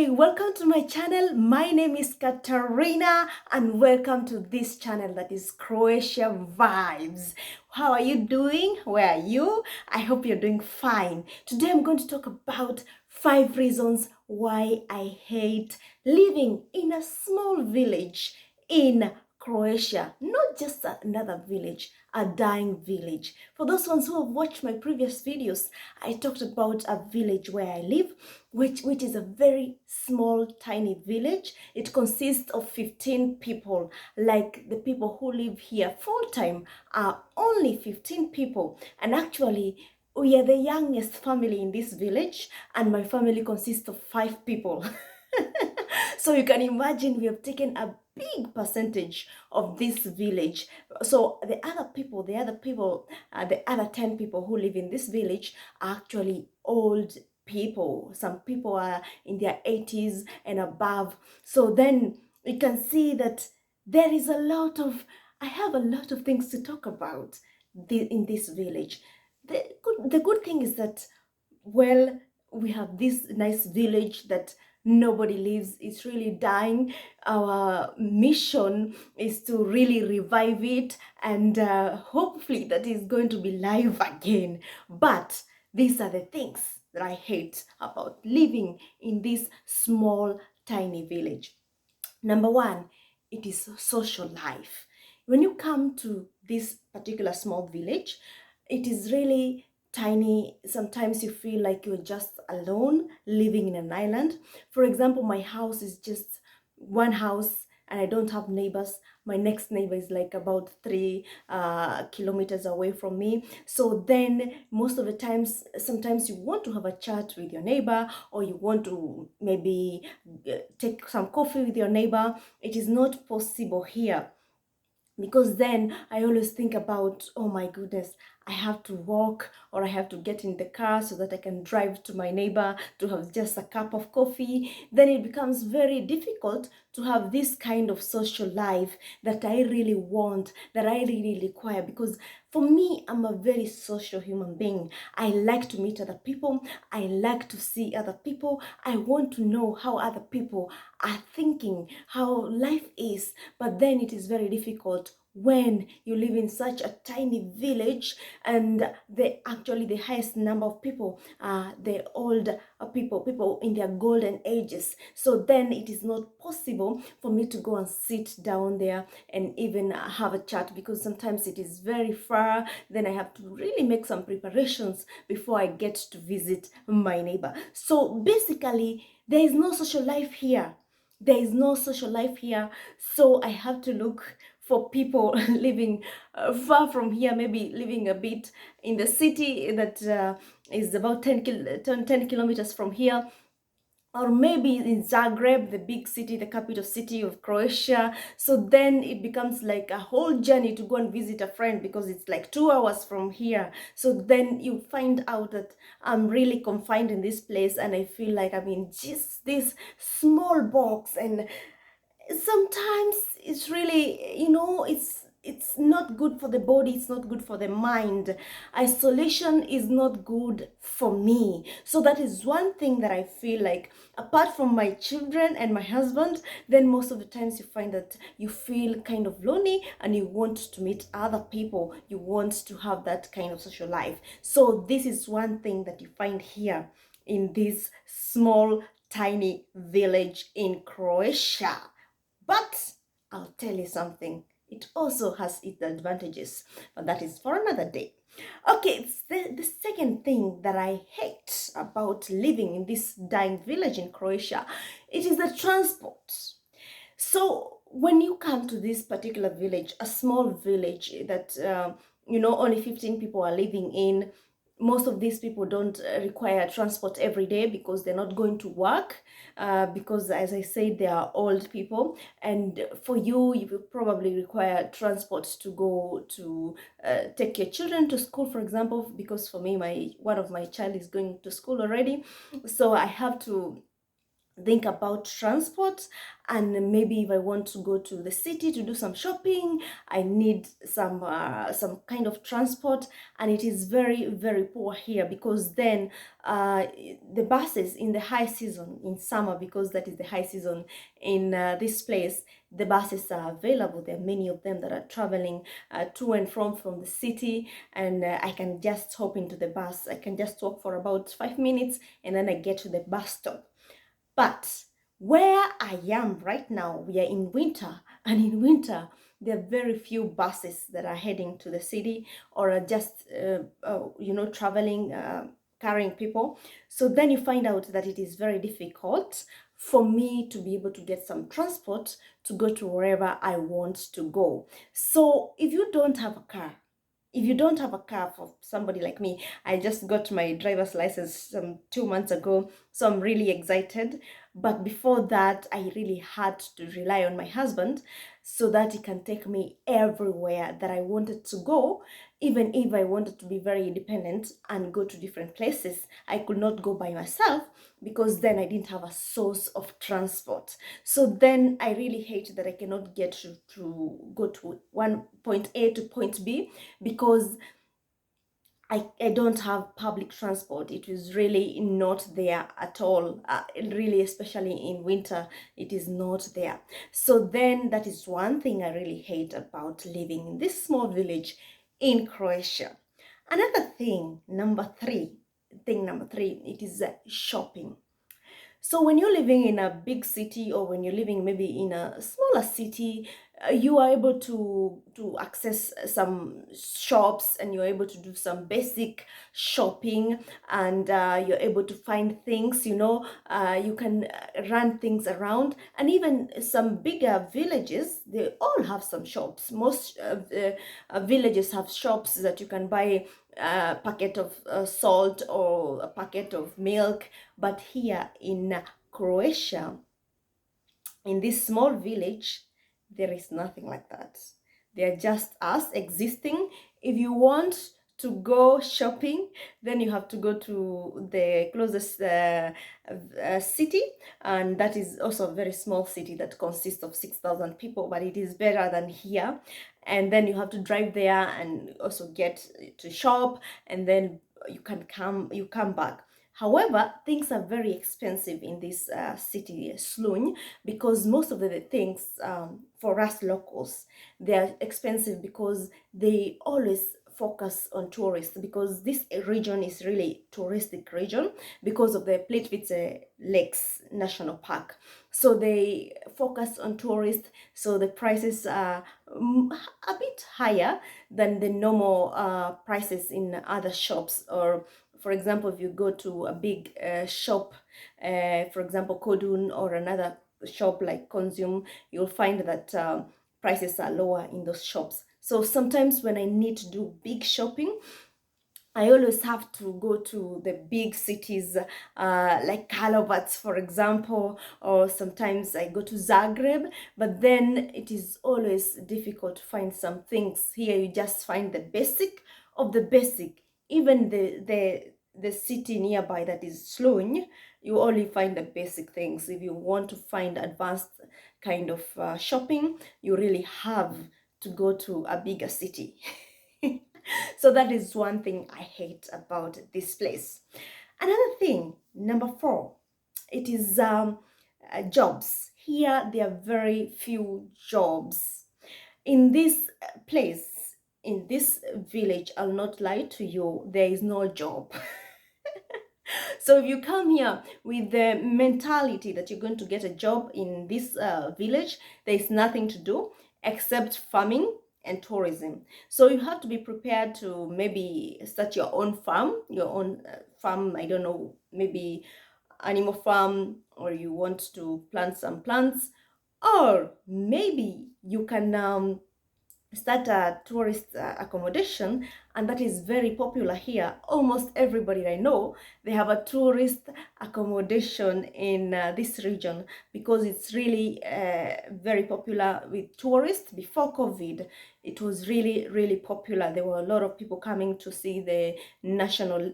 Hi, welcome to my channel. My name is Katarina and welcome to this channel that is Croatia Vibes. How are you doing? Where are you? I hope you're doing fine. Today I'm going to talk about 5 reasons why I hate living in a small village in Croatia. Not just another village, a dying village. For those ones who have watched my previous videos, I talked about a village where I live, which is a very small, tiny village. It consists of 15 people. Like the people who live here full-time are only 15 people. And actually, we are the youngest family in this village, and my family consists of 5 people. So you can imagine we have taken a big percentage of this village. So the other 10 people who live in this village are actually old people. Some people are in their 80s and above. So then you can see that there is I have a lot of things to talk about in this village. The good thing is that, well, we have this nice village that nobody lives. It's really dying. Our mission is to really revive it, and hopefully that is going to be live again. But these are the things that I hate about living in this small tiny village. Number one, it is social life. When you come to this particular small village, it is really tiny. Sometimes you feel like you're just alone living in an island. For example, my house is just one house and I don't have neighbors. My next neighbor is like about 3 kilometers away from me. So then most of the times, sometimes you want to have a chat with your neighbor, or you want to maybe take some coffee with your neighbor. It is not possible here, because then I always think about, oh my goodness, I have to walk or I have to get in the car so that I can drive to my neighbor to have just a cup of coffee. Then it becomes very difficult to have this kind of social life that I really want, that I really require, because for me, I'm a very social human being. I like to meet other people. I like to see other people. I want to know how other people are thinking, how life is. But then it is very difficult when you live in such a tiny village, and the highest number of people are the old people in their golden ages. So then it is not possible for me to go and sit down there and even have a chat, because sometimes it is very far. Then I have to really make some preparations before I get to visit my neighbor. So basically, there is no social life here. There is no social life here. So I have to look for people living far from here, maybe living a bit in the city that is about 10 kilometers from here, or maybe in Zagreb, the big city, the capital city of Croatia. So then it becomes like a whole journey to go and visit a friend, because it's like 2 hours from here. So then you find out that I'm really confined in this place, and I feel like I'm in just this small box. And sometimes it's really, it's not good for the body, it's not good for the mind. Isolation is not good for me. So that is one thing that I feel like, apart from my children and my husband, then most of the times you find that you feel kind of lonely and you want to meet other people, you want to have that kind of social life. So this is one thing that you find here in this small tiny village in Croatia. But I'll tell you something, it also has its advantages, but that is for another day. Okay, it's the second thing that I hate about living in this dying village in Croatia. It is the transport. So when you come to this particular village, a small village that, only 15 people are living in, most of these people don't require transport every day, because they're not going to work, because, as I said, they are old people. And for you, you will probably require transport to go to take your children to school, for example, because for me, one of my child is going to school already. So I have to think about transport, and maybe if I want to go to the city to do some shopping, I need some kind of transport, and it is very, very poor here, because then uh, the buses in the high season in summer, because that is the high season in this place, the buses are available. There are many of them that are traveling to and from the city, and I can just hop into the bus. I can just walk for about 5 minutes, and then I get to the bus stop. But where I am right now, we are in winter, and in winter, there are very few buses that are heading to the city, or are just, traveling, carrying people. So then you find out that it is very difficult for me to be able to get some transport to go to wherever I want to go. So if you don't have a car, if you don't have a car, for somebody like me, I just got my driver's license 2 months ago, so I'm really excited. But before that, I really had to rely on my husband so that he can take me everywhere that I wanted to go. Even if I wanted to be very independent and go to different places, I could not go by myself, because then I didn't have a source of transport. So then I really hate that I cannot get to go to one point A to point B, because I don't have public transport. It is really not there at all. Really, especially in winter, it is not there. So then that is one thing I really hate about living in this small village in Croatia. Another thing, number three, it is shopping. So when you're living in a big city, or when you're living maybe in a smaller city, you are able to access some shops, and you're able to do some basic shopping, and you're able to find things. You can run things around, and even some bigger villages, they all have some shops. Most of the villages have shops that you can buy a packet of salt or a packet of milk. But here in Croatia, in this small village, there is nothing like that. They're just us existing. If you want to go shopping, then you have to go to the closest city, and that is also a very small city that consists of 6,000 people, but it is better than here. And then you have to drive there and also get to shop, and then you come back. However, things are very expensive in this city, Slunj, because most of the things, for us locals, they are expensive, because they always focus on tourists, because this region is really touristic region because of the Plitvice Lakes National Park. So they focus on tourists, so the prices are a bit higher than the normal prices in other shops. Or for example, if you go to a big shop, for example Kodun, or another shop like Consume, you'll find that prices are lower in those shops. So sometimes when I need to do big shopping, I always have to go to the big cities, like Karlovac, for example, or sometimes I go to Zagreb. But then it is always difficult to find some things. Here you just find the basic of the basic. Even the city nearby, that is Slunj, you only find the basic things. If you want to find advanced kind of shopping, you really have to go to a bigger city. So that is one thing I hate about this place. Another thing, number four, it is jobs. Here, there are very few jobs. In this place, in this village, I'll not lie to you, there is no job. So if you come here with the mentality that you're going to get a job in this village, there's nothing to do except farming and tourism. So you have to be prepared to maybe start your own farm, I don't know, maybe animal farm, or you want to plant some plants, or maybe you can start a tourist accommodation, and that is very popular here. Almost everybody I know, they have a tourist accommodation in this region, because it's really very popular with tourists. Before COVID, it was really, really popular. There were a lot of people coming to see the national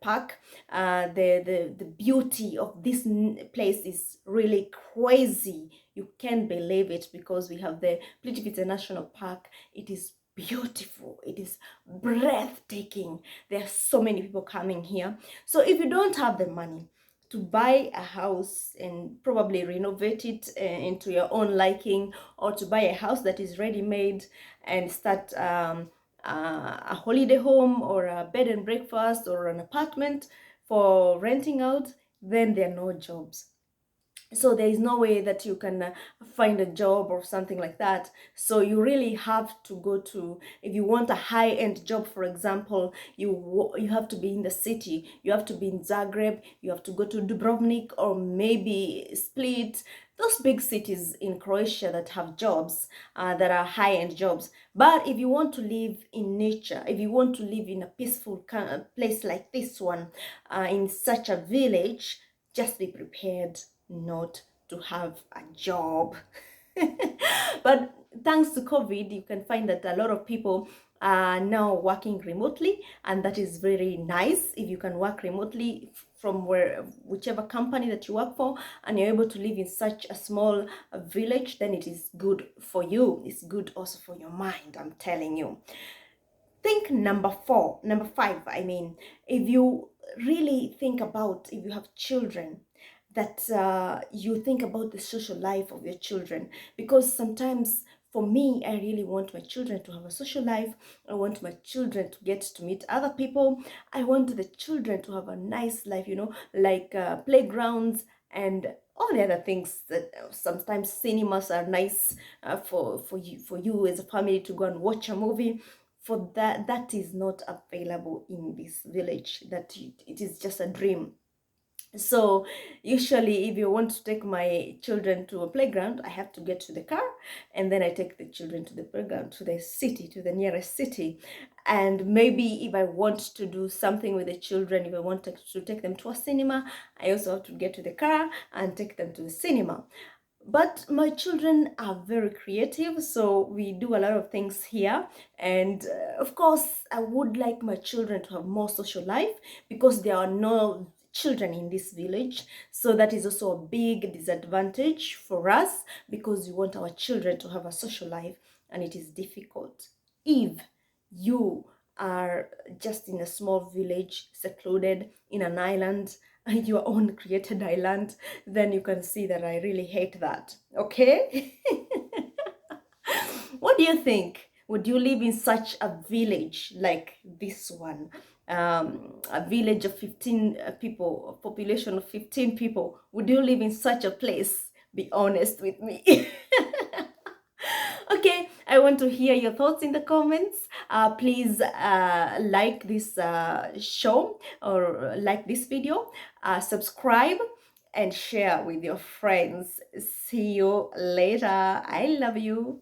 park. The beauty of this place is really crazy. You can't believe it, because we have the Plitvitsa National Park. It is beautiful. It is breathtaking. There are so many people coming here. So if you don't have the money to buy a house and probably renovate it into your own liking, or to buy a house that is ready made and start a holiday home or a bed and breakfast or an apartment for renting out, then there are no jobs. So there is no way that you can find a job or something like that. So you really have to go to, if you want a high-end job, for example, you have to be in the city. You have to be in Zagreb, you have to go to Dubrovnik, or maybe Split, those big cities in Croatia that have jobs that are high-end jobs. But if you want to live in nature, if you want to live in a peaceful place like this one, in such a village, just be prepared not to have a job. But thanks to COVID, you can find that a lot of people are now working remotely, and that is very nice. If you can work remotely from whichever company that you work for, and you're able to live in such a small village, then it is good for you. It's good also for your mind, I'm telling you. Think number five, I mean, if you really think about, if you have children, that you think about the social life of your children. Because sometimes, for me, I really want my children to have a social life. I want my children to get to meet other people. I want the children to have a nice life, like playgrounds and all the other things. That sometimes cinemas are nice for you as a family to go and watch a movie. For that is not available in this village. That it is just a dream. So usually, if you want to take my children to a playground, I have to get to the car, and then I take the children to the playground, to the city, to the nearest city. And maybe if I want to do something with the children, if I want to take them to a cinema, I also have to get to the car and take them to the cinema. But my children are very creative, so we do a lot of things here. And of course, I would like my children to have more social life, because there are no children in this village. So that is also a big disadvantage for us, because we want our children to have a social life, and it is difficult. If you are just in a small village, secluded in an island, your own created island, then you can see that I really hate that. Okay? What do you think? Would you live in such a village like this one? A village of 15 people, a population of 15 people. Would you live in such a place? Be honest with me. Okay, I want to hear your thoughts in the comments. Please like this show, or like this video, subscribe, and share with your friends. See you later. I love you.